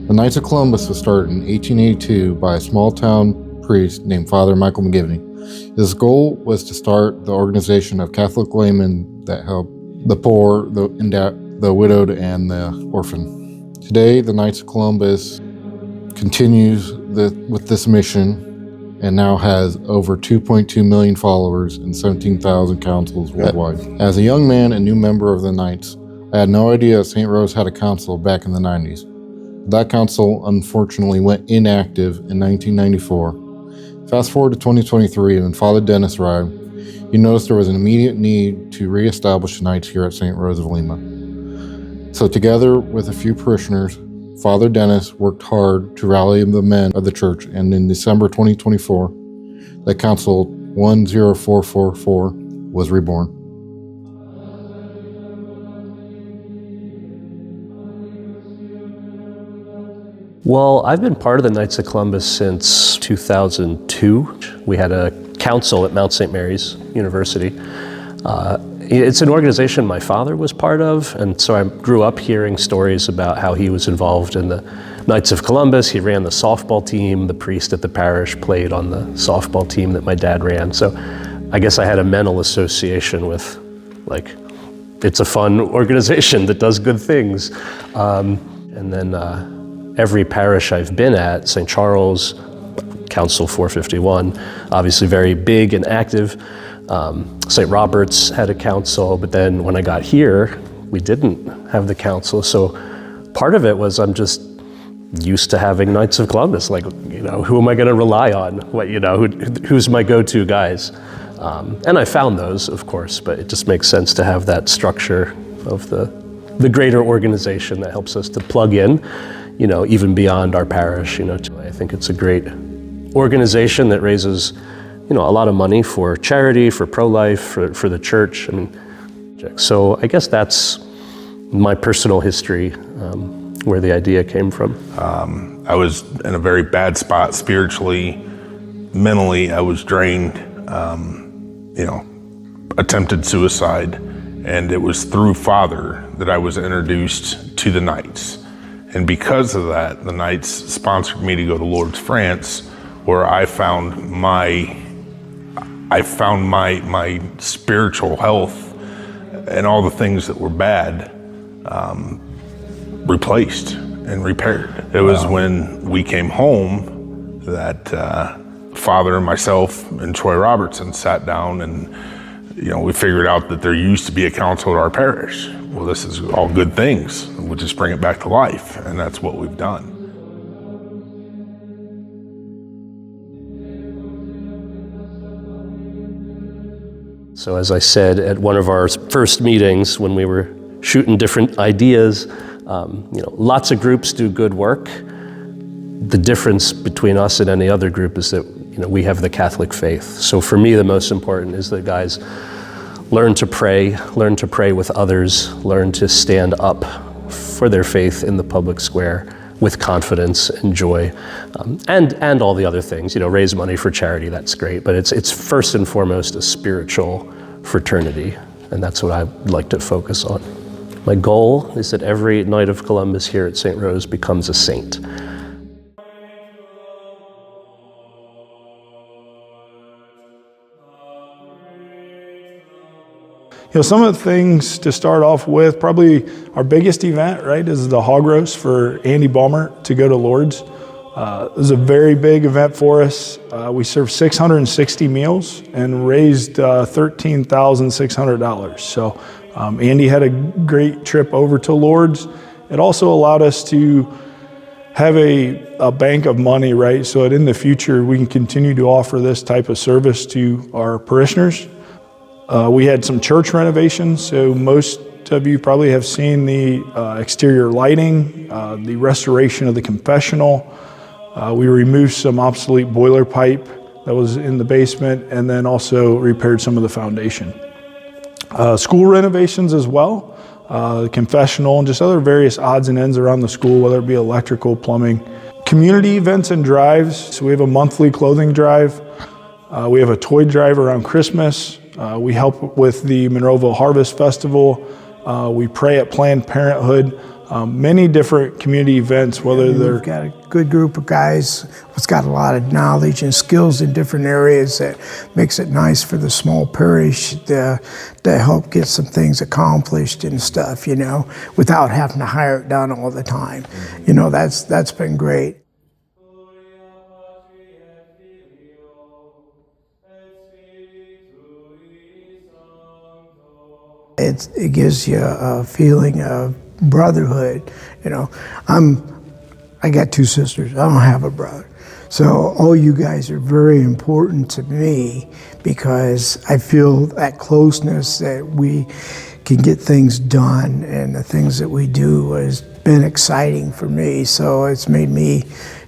The Knights of Columbus was started in 1882 by a small-town priest named Father Michael McGivney. His goal was to start the organization of Catholic laymen that help the poor, the widowed, and the orphan. Today, the Knights of Columbus continues with this mission and now has over 2.2 million followers and 17,000 councils worldwide. As a young man and new member of the Knights, I had no idea St. Rose had a council back in the 90s. That council unfortunately went inactive in 1994. Fast forward to 2023, and when Father Dennis arrived, he noticed there was an immediate need to reestablish the Knights here at St. Rose of Lima. So together with a few parishioners, Father Dennis worked hard to rally the men of the church, and in December 2024, the Council 10444 was reborn. Well, I've been part of the Knights of Columbus since 2002. We had a council at Mount St. Mary's University. It's an organization my father was part of, and so I grew up hearing stories about how he was involved in the Knights of Columbus. He ran the softball team. The priest at the parish played on the softball team that my dad ran. So I guess I had a mental association with, like, it's a fun organization that does good things. And then every parish I've been at, St. Charles, Council 451, obviously very big and active. St. Robert's had a council, but then when I got here, we didn't have the council. So part of it was I'm just used to having Knights of Columbus. Like, who am I going to rely on? Who's my go-to guys? And I found those, of course, but it just makes sense to have that structure of the greater organization that helps us to plug in, even beyond our parish. I think it's a great organization that raises a lot of money for charity, for pro-life, for the church. So I guess that's my personal history, where the idea came from. I was in a very bad spot spiritually, mentally. I was drained, attempted suicide, and it was through Father that I was introduced to the Knights. And because of that, the Knights sponsored me to go to Lourdes, France, where I found my spiritual health and all the things that were bad replaced and repaired. It was when we came home that Father and myself and Troy Robertson sat down and we figured out that there used to be a council at our parish. Well, this is all good things. We'll just bring it back to life, and that's what we've done. So as I said at one of our first meetings when we were shooting different ideas, lots of groups do good work. The difference between us and any other group is that we have the Catholic faith. So for me, the most important is that guys learn to pray with others, learn to stand up for their faith in the public square with confidence and joy, and all the other things. Raise money for charity, that's great, but it's first and foremost a spiritual fraternity, and that's what I'd like to focus on. My goal is that every Knight of Columbus here at St. Rose becomes a saint. Some of the things to start off with, probably our biggest event, right, is the hog roast for Andy Balmer to go to Lourdes. It was a very big event for us. We served 660 meals and raised $13,600. So Andy had a great trip over to Lourdes. It also allowed us to have a bank of money, right, so that in the future we can continue to offer this type of service to our parishioners. We had some church renovations, so most of you probably have seen the exterior lighting, the restoration of the confessional. We removed some obsolete boiler pipe that was in the basement, and then also repaired some of the foundation. School renovations as well, the confessional, and just other various odds and ends around the school, whether it be electrical, plumbing. Community events and drives, so we have a monthly clothing drive. We have a toy drive around Christmas. We help with the Monroeville Harvest Festival. We pray at Planned Parenthood. many different community events, whether they're... We've got a good group of guys who's got a lot of knowledge and skills in different areas that makes it nice for the small parish to help get some things accomplished and stuff, you know, without having to hire it done all the time. You know, that's been great. It gives you a feeling of brotherhood. You know, I got 2 sisters. I don't have a brother. So all you guys are very important to me because I feel that closeness that we can get things done, and the things that we do has been exciting for me. So it's made me,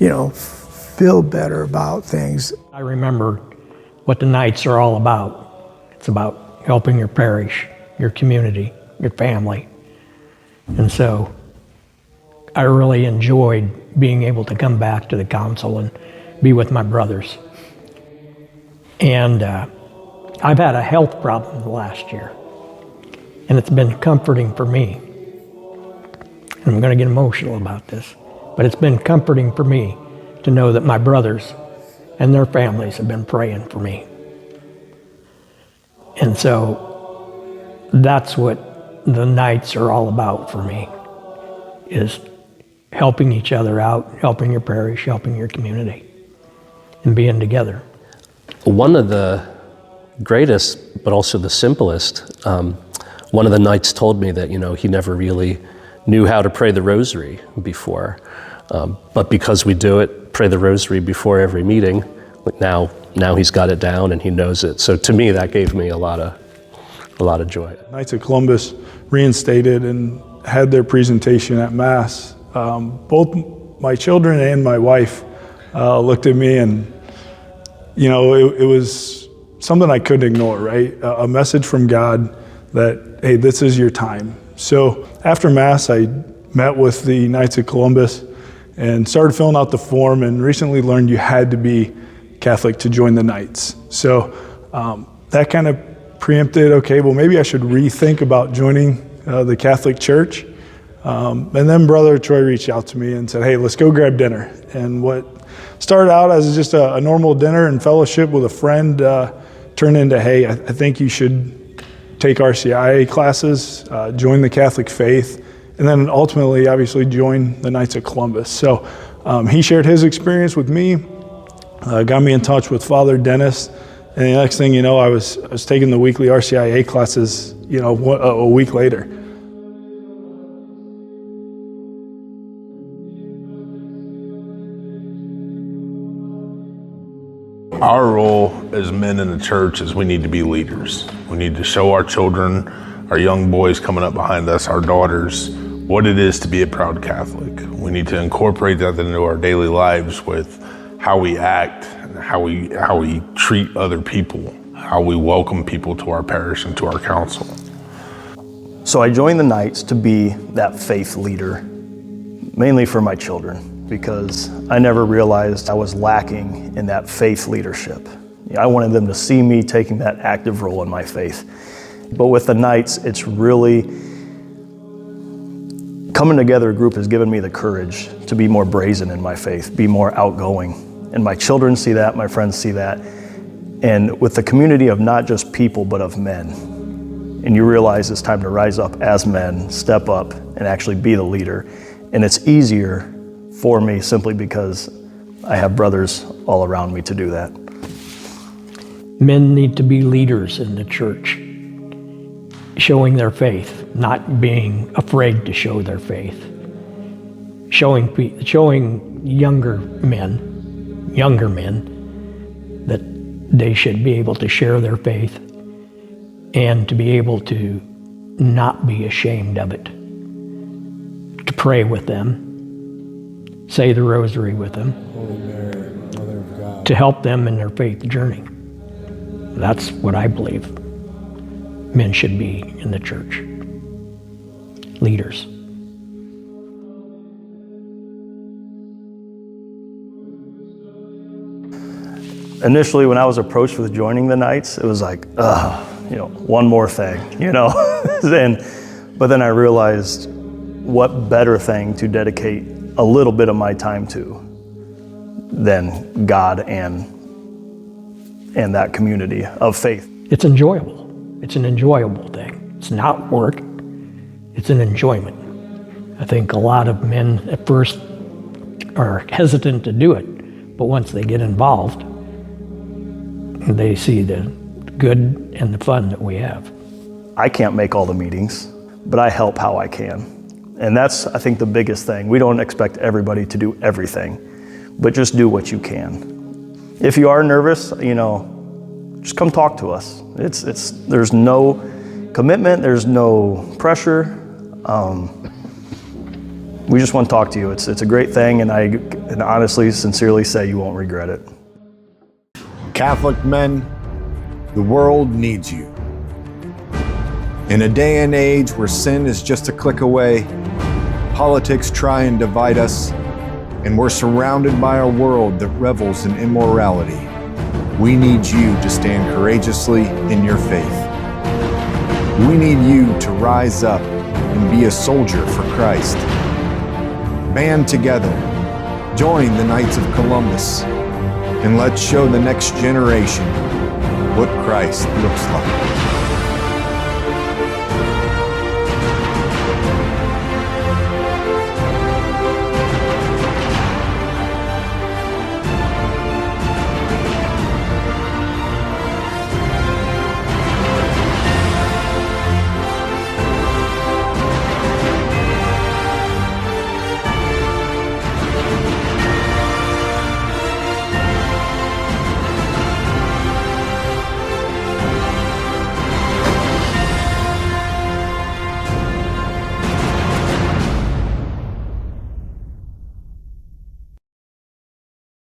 you know, feel better about things. I remember what the nights are all about. It's about helping your parish, your community, your family. And so I really enjoyed being able to come back to the council and be with my brothers. And I've had a health problem the last year, and it's been comforting for me. And I'm going to get emotional about this, but it's been comforting for me to know that my brothers and their families have been praying for me. And so that's what the nights are all about for me, is helping each other out, helping your parish, helping your community, and being together. One of the greatest, but also the simplest, one of the knights told me that, you know, he never really knew how to pray the rosary before. But because we do it, pray the rosary before every meeting, now he's got it down and he knows it. So to me, that gave me a lot of joy. Knights of Columbus reinstated and had their presentation at Mass. Both my children and my wife looked at me, and you know, it was something I couldn't ignore, right? A message from God that, hey, this is your time. So after Mass, I met with the Knights of Columbus and started filling out the form, and recently learned you had to be Catholic to join the Knights. So that kind of preempted, okay, well, maybe I should rethink about joining the Catholic Church. And then Brother Troy reached out to me and said, hey, let's go grab dinner. And what started out as just a normal dinner and fellowship with a friend turned into, hey, I think you should take RCIA classes, join the Catholic faith, and then ultimately, obviously, join the Knights of Columbus. So he shared his experience with me, got me in touch with Father Dennis, and the next thing you know, I was taking the weekly RCIA classes, you know, a week later. Our role as men in the church is we need to be leaders. We need to show our children, our young boys coming up behind us, our daughters, what it is to be a proud Catholic. We need to incorporate that into our daily lives with how we act, how we treat other people, how we welcome people to our parish and to our council. So I joined the Knights to be that faith leader, mainly for my children, because I never realized I was lacking in that faith leadership. I wanted them to see me taking that active role in my faith. But with the Knights, it's really coming together. A group has given me the courage to be more brazen in my faith, be more outgoing. And my children see that, my friends see that. And with the community of not just people, but of men. And you realize it's time to rise up as men, step up, and actually be the leader. And it's easier for me simply because I have brothers all around me to do that. Men need to be leaders in the church, showing their faith, not being afraid to show their faith. Showing younger men that they should be able to share their faith and to be able to not be ashamed of it, to pray with them, say the rosary with them, Holy Mary, Mother of God, to help them in their faith journey. That's what I believe men should be in the church, leaders. Initially, when I was approached with joining the Knights, it was like, one more thing, but then I realized what better thing to dedicate a little bit of my time to than God and that community of faith. It's enjoyable. It's an enjoyable thing. It's not work. It's an enjoyment. I think a lot of men at first are hesitant to do it, but once they get involved, they see the good and the fun that we have. I can't make all the meetings, but I help how I can. And that's, I think, the biggest thing. We don't expect everybody to do everything, but just do what you can. If you are nervous, just come talk to us. There's no commitment, there's no pressure. We just want to talk to you. It's a great thing, and I can honestly, sincerely say you won't regret it. Catholic men, the world needs you. In a day and age where sin is just a click away, politics try and divide us, and we're surrounded by a world that revels in immorality, we need you to stand courageously in your faith. We need you to rise up and be a soldier for Christ. Band together, join the Knights of Columbus, and let's show the next generation what Christ looks like.